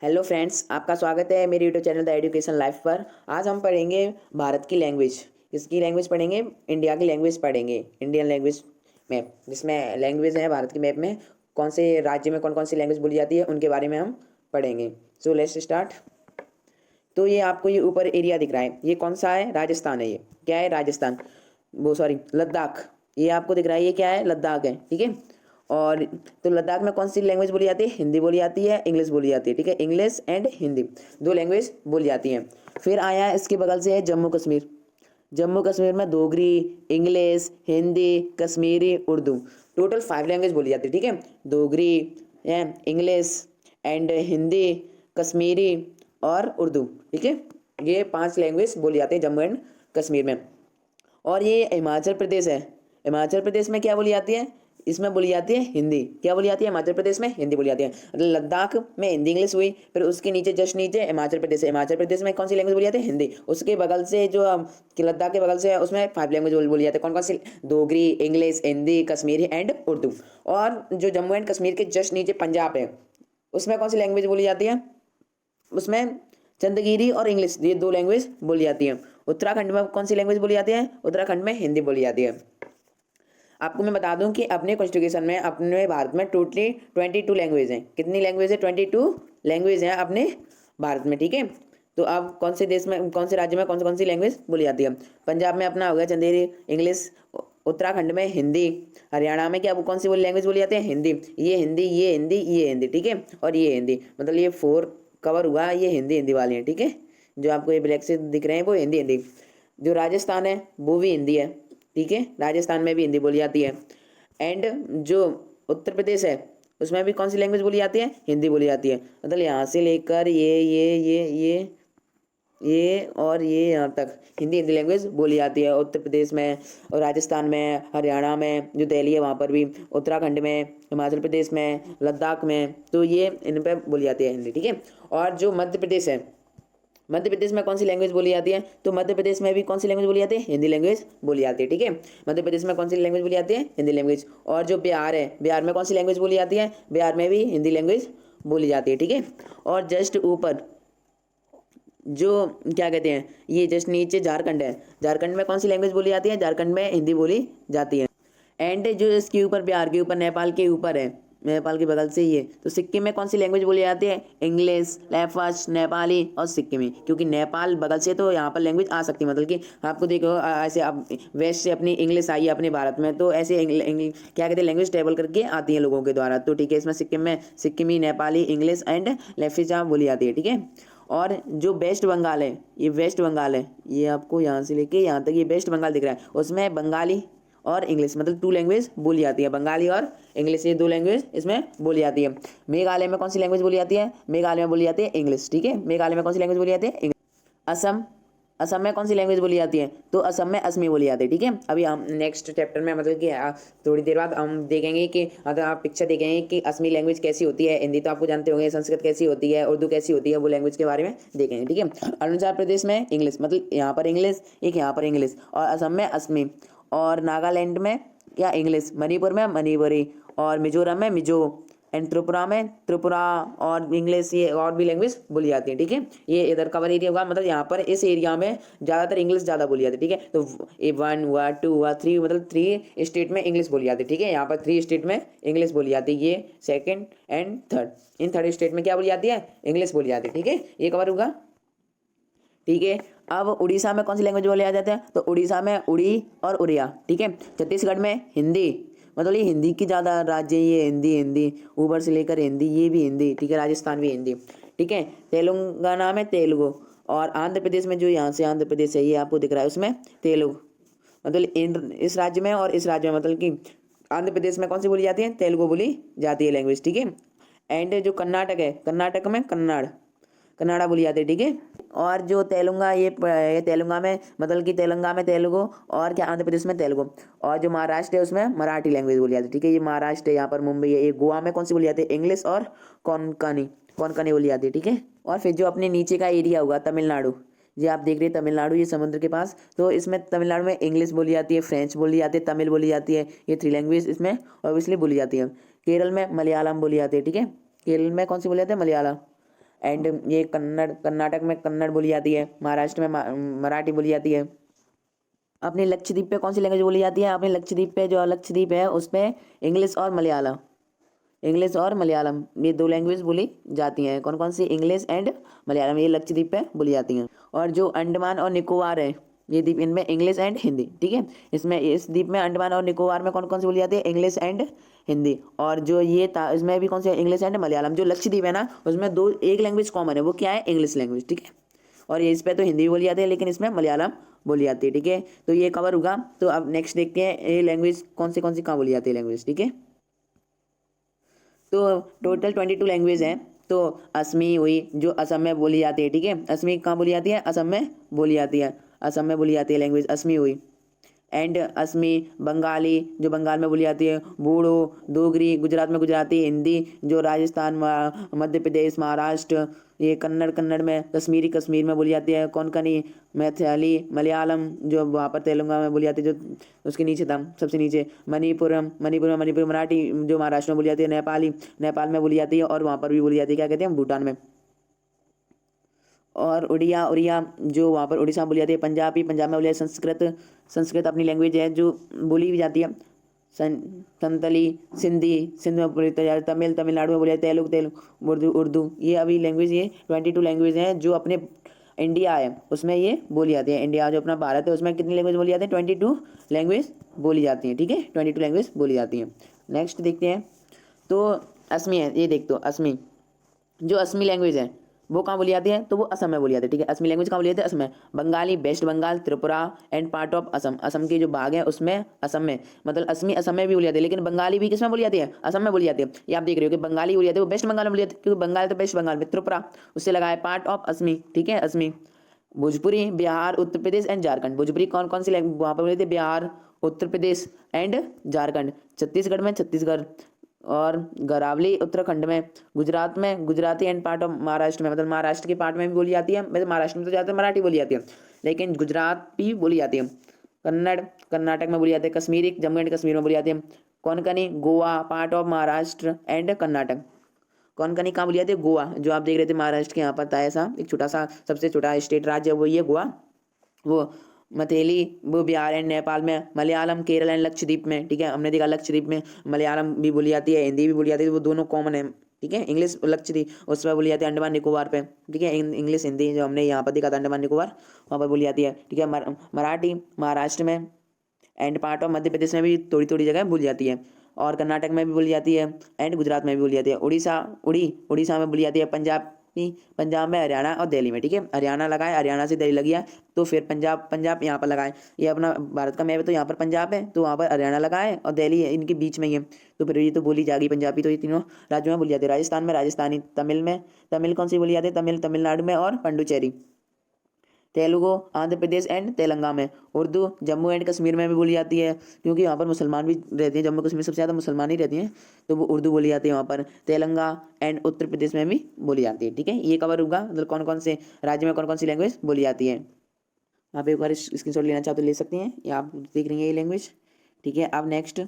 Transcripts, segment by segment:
Hello friends, आपका स्वागत है मेरे YouTube channel the education life पर। आज हम पढ़ेंगे भारत की लैंग्वेज। किसकी लैंग्वेज पढ़ेंगे? इंडिया की लैंग्वेज पढ़ेंगे। इंडियन लैंग्वेज मैप, जिसमें लैंग्वेज है भारत के मैप में कौन से राज्य में कौन कौन सी लैंग्वेज बोली जाती है, उनके बारे में हम पढ़ेंगे। So let's start. तो ये आपको ये ऊपर एरिया दिख रहा है, ये कौन सा है? राजस्थान है। ये क्या है? राजस्थान, वो सॉरी लद्दाख। ये आपको दिख रहा है, ये क्या है? लद्दाख है, ठीक है। और तो लद्दाख में कौन सी लैंग्वेज बोली जाती है? हिंदी बोली जाती है, इंग्लिश बोली जाती है, ठीक है। इंग्लिश एंड हिंदी, दो लैंग्वेज बोली जाती हैं। फिर आया है इसके बगल से है जम्मू कश्मीर। जम्मू कश्मीर में Dogri, English, Hindi, Kashmiri, Urdu, total 5 language बोली जाती है, ठीक है। डोगरी, इंग्लिश एंड हिंदी, कश्मीरी और उर्दू, ठीक है। ये 5 लैंग्वेज बोली जाती है जम्मू एंड कश्मीर में। और ये हिमाचल प्रदेश है। हिमाचल प्रदेश में क्या बोली जाती है? इसमें बोली जाती है हिंदी। क्या बोली जाती है? हिमाचल प्रदेश में हिंदी बोली जाती है। मतलब लद्दाख में हिंदी इंग्लिश हुई, फिर उसके नीचे जस्ट नीचे हिमाचल प्रदेश है। हिमाचल प्रदेश में कौन सी लैंग्वेज बोली जाती है? हिंदी। उसके बगल से जो कि लद्दाख के बगल से है, उसमें 5 लैंग्वेज बोली जाती है। कौन कौन सी? Dogri, English, Hindi, Kashmiri and Urdu. और जो जम्मू एंड कश्मीर के जस्ट नीचे पंजाब है, उसमें कौन सी लैंग्वेज बोली जाती है? उसमें चंदगिरी और इंग्लिश, ये 2 लैंग्वेज बोली जाती है। उत्तराखंड में कौन सी लैंग्वेज बोली जाती है? उत्तराखंड में हिंदी बोली जाती है। आपको मैं बता दूं कि अपने कॉन्स्टिट्यूशन में, अपने भारत में टोटली 22 लैंग्वेज हैं। कितनी लैंग्वेज है? 22 लैंग्वेज हैं अपने भारत में, ठीक है। तो अब कौन से देश में, कौन से राज्य में कौन सी लैंग्वेज बोली जाती है? पंजाब में अपना हो गया चंदेरी, इंग्लिश। उत्तराखंड में हिंदी। हरियाणा में क्या, कौन सी लैंग्वेज बोली जाती है? हिंदी। ये हिंदी, ये हिंदी, ये हिंदी, ठीक है। और ये हिंदी, मतलब ये 4 कवर हुआ। ये हिंदी हिंदी वाले हैं, ठीक है। जो आपको ये ब्लैक से दिख रहे हैं वो हिंदी हिंदी। जो राजस्थान है वो भी हिंदी है, ठीक है। राजस्थान में भी हिंदी बोली जाती है। एंड जो उत्तर प्रदेश है, उसमें भी कौन सी लैंग्वेज बोली जाती है? हिंदी बोली जाती है। मतलब यहाँ से लेकर ये और ये यहाँ तक हिंदी हिंदी लैंग्वेज बोली जाती है उत्तर प्रदेश में और राजस्थान में, हरियाणा में जो दिल्ली है वहाँ पर भी, उत्तराखंड में, हिमाचल प्रदेश में, लद्दाख में, तो ये इन पर बोली जाती है हिंदी, ठीक है। और जो मध्य प्रदेश है, मध्य प्रदेश में कौन सी लैंग्वेज बोली जाती है? तो मध्य प्रदेश में भी कौन सी लैंग्वेज बोली जाती है? हिंदी लैंग्वेज बोली जाती है, ठीक है। मध्य प्रदेश में कौन सी लैंग्वेज बोली जाती है? हिंदी लैंग्वेज। और जो बिहार है, बिहार में कौन सी लैंग्वेज बोली जाती है? बिहार में भी हिंदी लैंग्वेज बोली जाती है, ठीक है। और जस्ट ऊपर जो क्या कहते हैं, ये जस्ट नीचे झारखंड है। झारखंड में कौन सी लैंग्वेज बोली जाती है? झारखंड में हिंदी बोली जाती है। एंड जो इसके ऊपर, बिहार के ऊपर, नेपाल के ऊपर है, नेपाल के बगल से ये, तो सिक्किम में कौन सी लैंग्वेज बोली जाती है? इंग्लिश, लेफास्ट, नेपाली और सिक्किमी। क्योंकि नेपाल बगल से तो यहाँ पर लैंग्वेज आ सकती है। मतलब कि आपको देखो ऐसे आप वेस्ट से अपनी इंग्लिश आई है अपने भारत में, तो ऐसे क्या कहते हैं, लैंग्वेज ट्रेवल करके आती है लोगों के द्वारा। तो ठीक है, इसमें सिक्किम में सिक्किमी, नेपाली, इंग्लिश एंड लेफिजा बोली जाती है, ठीक है। और जो वेस्ट बंगाल है, ये वेस्ट बंगाल है, ये आपको यहाँ से लेके यहाँ तक ये वेस्ट बंगाल दिख रहा है, उसमें बंगाली और इंग्लिश, मतलब 2 लैंग्वेज बोली जाती है। बंगाली और इंग्लिश, ये 2 लैंग्वेज इसमें बोली जाती है। मेघालय में कौन सी लैंग्वेज बोली जाती है? मेघालय में बोली जाती है इंग्लिश, ठीक है। मेघालय में कौन सी लैंग्वेज बोली जाती है? इंग्लिश। असम, असम में कौन सी लैंग्वेज बोली जाती है? तो असम में असमी बोली जाती है, ठीक है। अभी हम नेक्स्ट चैप्टर में, मतलब कि थोड़ी देर बाद हम देखेंगे कि अगर आप पिक्चर देखेंगे कि असमी लैंग्वेज कैसी होती है। हिंदी तो आपको जानते होंगे, संस्कृत कैसी होती है, उर्दू कैसी होती है, वो लैंग्वेज के बारे में देखेंगे, ठीक है। अरुणाचल प्रदेश में इंग्लिश, मतलब यहाँ पर इंग्लिश, एक यहाँ पर इंग्लिश, और असम में असमी, और नागालैंड में या इंग्लिश, मणिपुर में मणिपुरी, और मिजोरम में मिजो, एंड त्रिपुरा में त्रिपुरा और इंग्लिश, ये और भी लैंग्वेज बोली जाती है, ठीक है। ये इधर कवर एरिया होगा, मतलब यहाँ पर इस एरिया में ज़्यादातर इंग्लिश ज़्यादा बोली जाती है, ठीक है। तो 1 हुआ, 2 हुआ, 3, मतलब 3 स्टेट में इंग्लिश बोली जाती है, ठीक है। यहाँ पर 3 स्टेट में इंग्लिश बोली जाती है, ये second and third. In 3rd state में क्या बोली जाती है? इंग्लिश बोली जाती है, ठीक है। ये कवर होगा, ठीक है। अब उड़ीसा में कौन सी लैंग्वेज बोले जाते हैं? तो उड़ीसा में उड़ी और उड़िया, ठीक है। छत्तीसगढ़ में हिंदी, मतलब ये हिंदी की ज़्यादा राज्य, ये हिंदी हिंदी ऊपर से लेकर हिंदी, ये भी हिंदी, ठीक है। राजस्थान भी हिंदी, ठीक है। तेलंगाना में तेलुगु, और आंध्र प्रदेश में जो यहाँ से आंध्र प्रदेश है, ये आपको दिख रहा है, उसमें तेलुगु। मतलब इस राज्य में और इस राज्य में, मतलब कि आंध्र प्रदेश में कौन सी बोली जाती है? तेलुगु बोली जाती है लैंग्वेज, ठीक है। एंड जो कर्नाटक है, कर्नाटक में कन्नड़, कन्नाडा बोली जाती है, ठीक है। और जो तेलंगा, ये तेलंगा में, मतलब कि तेलंगा में तेलुगु, और क्या आंध्र प्रदेश में तेलुगु। और जो महाराष्ट्र है उसमें मराठी लैंग्वेज बोली जाती है, ठीक है। ये महाराष्ट्र है, यहाँ पर मुंबई है। ये गोवा में कौन सी बोली जाती है? इंग्लिश और कोंकणी, कोंकणी बोली जाती है, ठीक है। और फिर जो अपने नीचे का एरिया होगा, तमिलनाडु, ये आप देख रहे हैं तमिलनाडु, ये समुद्र के पास, तो इसमें तमिलनाडु में इंग्लिश बोली जाती है, फ्रेंच बोली जाती है, तमिल बोली जाती है। ये 3 लैंग्वेज इसमें ऑब्वियसली बोली जाती है। केरल में मलयालम बोली जाती है, ठीक है। केरल में कौन सी बोली जाती है? मलयालम। एंड ये कर्नाटक में कन्नड़ बोली जाती है, महाराष्ट्र में मराठी बोली जाती है। अपने लक्षद्वीप पे कौन सी लैंग्वेज बोली जाती है? अपने लक्षद्वीप पे जो लक्षद्वीप है उस पर इंग्लिश और मलयालम ये दो लैंग्वेज बोली जाती हैं। कौन कौन सी? इंग्लिश एंड मलयालम, ये लक्षद्वीप पे बोली जाती हैं। और जो अंडमान और निकोबार है ये द्वीप, इनमें इंग्लिश एंड हिंदी, ठीक है। इसमें इस द्वीप में अंडमान और निकोबार में कौन कौन सी बोली जाती है? English and Hindi. और जो ये इसमें भी कौन सी? English and Malayalam. जो लक्षद्वीप है ना उसमें दो एक लैंग्वेज कॉमन है, वो क्या है? इंग्लिश लैंग्वेज, ठीक है। और ये इस पर तो हिंदी भी बोली जाती है लेकिन इसमें मलयालम बोली जाती है, ठीक है। तो ये कवर होगा। तो अब नेक्स्ट देखते हैं ये लैंग्वेज कौन सी कहाँ बोली जाती है लैंग्वेज, ठीक है। तो टोटल 22 लैंग्वेज हैं। तो असमी हुई जो असम में बोली जाती है, ठीक है। असमी कहाँ बोली जाती है? असम में बोली जाती है, असम में बोली जाती है लैंग्वेज असमी हुई। एंड असमी बंगाली जो बंगाल में बोली जाती है, बूढ़ो डोगरी गुजरात में गुजराती, हिंदी जो राजस्थान मध्य प्रदेश महाराष्ट्र, ये कन्नड़ में, कश्मीर में बोली जाती है, कोंकणी मैथिली मलयालम जो वहाँ पर तेलंगाना में बोली जाती है, जो उसके नीचे था सबसे नीचे, मणिपुर मराठी जो महाराष्ट्र में बोली जाती है, नेपाल में बोली जाती है, और वहाँ पर भी बोली जाती है, क्या कहते हैं, भूटान में। और उड़िया जो वहाँ पर उड़ीसा में बोली जाती है, पंजाब में बोली जाती है, संस्कृत अपनी लैंग्वेज है जो बोली भी जाती है, संतली सिंध में बोली जाती है, तमिलनाडु में बोली जाती है, तेलुगु उर्दू ये अभी लैंग्वेज, ये 22 लैंग्वेज हैं जो अपने इंडिया है उसमें ये बोली जाती है। इंडिया जो अपना भारत है उसमें कितनी लैंग्वेज बोली जाती है? 22 लैंग्वेज बोली जाती हैं, ठीक है, 22 लैंग्वेज बोली जाती हैं। नेक्स्ट देखते हैं। तो असमी है, ये देख दो असमी, जो असमी लैंग्वेज है वो कहाँ बोली जाती है? तो वो असम में बोली जाती है, ठीक है। असमी लैंग्वेज कहाँ बोली जाती है? असम में। Bengali west Bengal Tripura and part of Assam, Assam के जो भाग है उसमें असम में, मतलब असमी असम में भी बोली जाती है, लेकिन बंगाली भी किसमें बोली जाती है? असम में बोली जाती है। ये आप देख रहे हो कि बंगाली बोली जाती है वो वेस्ट बंगाल में बोली जाती है, क्योंकि बंगाल तो वेस्ट बंगाल में, त्रिपुरा उससे लगा है पार्ट ऑफ असमी, ठीक है, असमी। भोजपुरी बिहार उत्तर प्रदेश एंड झारखंड, भोजपुरी कौन कौन सी लैंग्वेज वहाँ पर बोली जाती है? बिहार उत्तर प्रदेश एंड झारखंड। छत्तीसगढ़ में छत्तीसगढ़, और गरावली उत्तराखंड में, गुजरात में Gujarati and part of Maharashtra में, मतलब महाराष्ट्र के पार्ट में भी बोली जाती है। मतलब महाराष्ट्र में तो ज़्यादातर मराठी बोली जाती है लेकिन गुजरात भी बोली जाती है। कन्नड़ कर्नाटक में बोली जाती है, कश्मीरी जम्मू एंड कश्मीर में बोली जाती है। Konkani Goa part of Maharashtra and Karnataka. Konkani कहाँ बोली जाती है? गोवा, जो आप देख रहे थे महाराष्ट्र के यहाँ पर था ऐसा एक छोटा सा सबसे छोटा स्टेट राज्य वो ये गोवा, वो मथेली वो बिहार एंड नेपाल में। मलयालम केरल एंड लक्षद्वीप में, ठीक है, हमने देखा लक्षद्वीप में मलयालम भी बोली जाती है, हिंदी भी बोली जाती है, वो दोनों कॉमन है, ठीक है। इंग्लिश लक्षद्वीप उस पर बोली जाती है, अंडमान निकोबार पे, ठीक है। इंग्लिश हिंदी जो हमने यहाँ पर देखा था अंडमान निकोबार वहाँ पर बोली जाती है, ठीक है। मराठी महाराष्ट्र में and part of Madhya Pradesh में भी थोड़ी थोड़ी जगह बोली जाती है, और कर्नाटक में भी बोली जाती है, एंड गुजरात में भी बोली जाती है। उड़ीसा में बोली जाती है, पंजाब में, हरियाणा और दिल्ली में, ठीक है। हरियाणा लगाए, हरियाणा से दिल्ली लग गया तो फिर पंजाब यहाँ पर लगाए, ये अपना भारत का मैप है तो यहाँ पर पंजाब है तो वहाँ पर हरियाणा लगाए, और दिल्ली है इनके बीच में ही है, तो फिर ये तो बोली जाएगी पंजाबी, तो ये तीनों राज्यों में बोली जाती है। राजस्थान में राजस्थानी, तमिल कौन सी बोली जाती है? तमिलनाडु में और पुडुचेरी। तेलुगु आंध्र प्रदेश एंड तेलंगाना में। उर्दू जम्मू एंड कश्मीर में भी बोली जाती है क्योंकि वहाँ पर मुसलमान भी रहते हैं, जम्मू कश्मीर सबसे ज़्यादा मुसलमान ही रहती हैं तो वो उर्दू बोली जाती है वहाँ पर। तेलंगाना एंड उत्तर प्रदेश में भी बोली जाती है, ठीक है। ये कवर होगा, मतलब कौन कौन से राज्य में कौन कौन सी लैंग्वेज बोली जाती है। आप एक बार स्क्रीनशॉट लेना चाहो तो ले सकते हैं, या आप देख रही हैं ये लैंग्वेज, ठीक है। अब नेक्स्ट,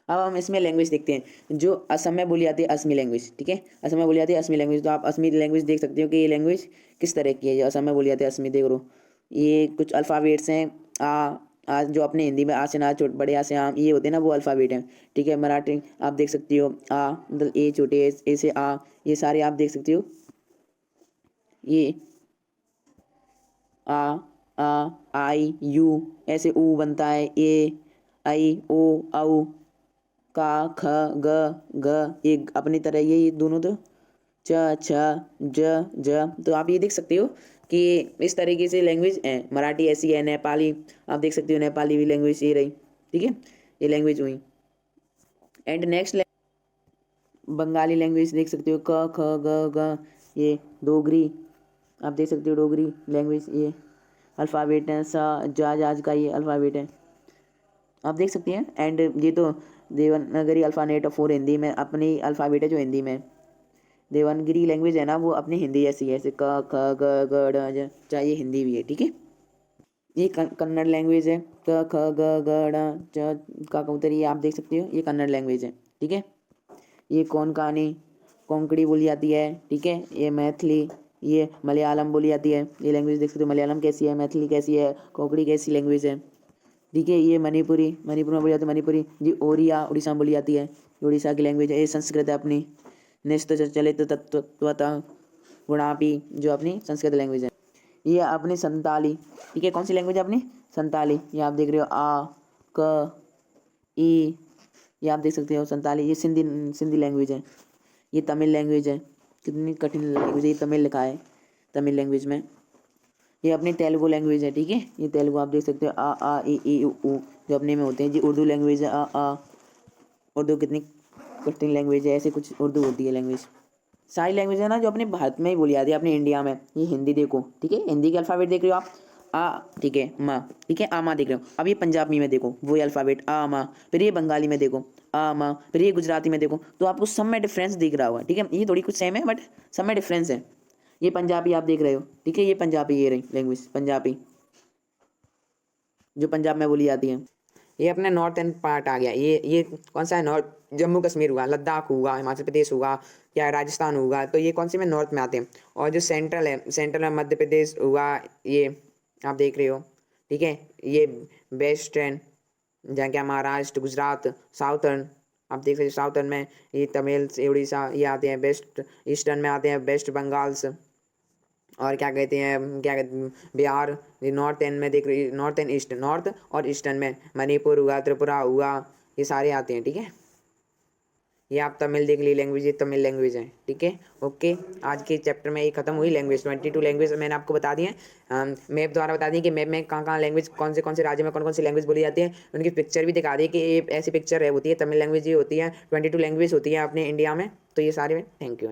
अब हम इसमें लैंग्वेज देखते हैं जो असम में बोली जाती है, असमी लैंग्वेज, ठीक है। असम में बोली जाती है असमी लैंग्वेज, तो आप असमी लैंग्वेज देख सकते हो कि ये लैंग्वेज किस तरह की है। जो असम में बोली जाती है असमी, देख लो ये कुछ अल्फ़ाबेट्स हैं। आ जो अपने हिंदी में आ से ना छोटे बड़े आ से आम ये होते हैं ना, वो अल्फ़ाबेट हैं, ठीक है। मराठी आप देख सकती हो आ मतलब ए छोटे ए से आ, ये सारे आप देख सकती हो, ये आ आ आई यू ऐसे ऊ बनता है, ए आई ओ औ का ख ग घ, ये अपनी तरह ये दोनों तो च छ ज, तो आप ये देख सकते हो कि इस तरीके से लैंग्वेज है। मराठी ऐसी है, नेपाली आप देख सकते हो, नेपाली भी लैंग्वेज ये रही, ठीक है, ये लैंग्वेज हुई। एंड नेक्स्ट बंगाली लैंग्वेज देख सकते हो, क ख ग घ, ये डोगरी आप देख सकते हो, डोगरी लैंग्वेज ये अल्फ़ाबेट है, सा जाज का ये अल्फ़ाबेट है आप देख सकते हैं। एंड ये तो देवनागरी अल्फ़ाबेट ऑफ हिंदी में अपनी अल्फ़ाबेट है जो हिंदी में। देवनागरी लैंग्वेज है ना वो अपनी हिंदी जैसी है, जैसे क ख ग घ ढ ज, चाहे हिंदी भी है, ठीक है। ये कन्नड़ लैंग्वेज है, क ख ग घ ढ च का कबूतर, ये आप देख सकते हो ये कन्नड़ लैंग्वेज है, ठीक है। ये कोंकणी बोली जाती है, ठीक है। ये मैथिली, ये मलयालम बोली जाती है। ये लैंग्वेज देख सकते हो, मलयालम कैसी है, मैथिली कैसी है, कोंकणी कैसी लैंग्वेज है, ठीक है। ये मणिपुरी, मणिपुर में बोली जाती है मणिपुरी। जी ओरिया, उड़ीसा में बोली जाती है, उड़ीसा की लैंग्वेज है। ये संस्कृत है अपनी, निस्त चलित तत्वतः गुणापी, जो अपनी संस्कृत लैंग्वेज है। ये अपनी संताली, ठीक है। कौन सी लैंग्वेज है अपनी? संताली। ये आप देख रहे हो आ, क, ई, ये आप देख सकते हो संताली। ये सिंधी लैंग्वेज है। ये तमिल लैंग्वेज है। कितनी कठिन लैंग्वेज है, ये तमिल लिखा है तमिल लैंग्वेज में। ये अपनी तेलुगु लैंग्वेज है, ठीक है। ये तेलुगु आप देख सकते हो, आ ई उ जो अपने में होते हैं। जी उर्दू लैंग्वेज है, आ। उर्दू कितनी कठिन लैंग्वेज है, ऐसे कुछ उर्दू होती है लैंग्वेज। सारी लैंग्वेज है ना जो अपने भारत में ही बोली जाती है, अपने इंडिया में। ये हिंदी देखो, ठीक है, हिंदी के अल्फ़ाबेट देख रहे हो आप, आ, ठीक है, मा, ठीक है, आ मा देख रहे हो। अब ये पंजाबी में देखो वही अल्फ़ाबेट आ मा, फिर ये बंगाली में देखो आ मा, फिर ये गुजराती में देखो, तो आपको सब में डिफरेंस दिख रहा होगा, ठीक है। ये थोड़ी कुछ सेम है बट सब में डिफरेंस है। ये पंजाबी आप देख रहे हो, ठीक है, ये पंजाबी, ये रही लैंग्वेज पंजाबी, जो पंजाब में बोली जाती है। ये अपने नॉर्थ एंड पार्ट आ गया। ये कौन सा है? नॉर्थ, जम्मू कश्मीर हुआ, लद्दाख हुआ, हिमाचल प्रदेश हुआ, या राजस्थान हुआ, तो ये कौन से में? नॉर्थ में आते हैं। और जो सेंट्रल है, सेंट्रल में मध्य प्रदेश हुआ, ये आप देख रहे हो, ठीक है। ये वेस्टर्न, जहाँ क्या महाराष्ट्र, गुजरात। साउथर्न आप देख रहे हो, साउथर्न में ये तमिल, उड़ीसा, ये आते हैं। वेस्ट ईस्टर्न में आते हैं वेस्ट बंगाल्स, और क्या कहते हैं, क्या कहते हैं, बिहार। ये नॉर्थ एंड में देख रही, नॉर्थ एंड ईस्ट, नॉर्थ और ईस्टर्न में मणिपुर हुआ, त्रिपुरा हुआ, ये सारे आते हैं, ठीक है। ये आप तमिल देख ली लैंग्वेज, ये तमिल लैंग्वेज है, ठीक है। ओके, आज के चैप्टर में ये खत्म हुई लैंग्वेज। 22 लैंग्वेज मैंने आपको बता दी है, मैप द्वारा बता दी कि मैप में कहाँ लैंग्वेज, कौन से राज्य में कौन सी लैंग्वेज बोली जाती है, उनकी पिक्चर भी दिखा दी कि ये ऐसी पिक्चर है होती है, तमिल लैंग्वेज ये होती है। 22 लैंग्वेज होती है अपने इंडिया में, तो ये सारे में। Thank you.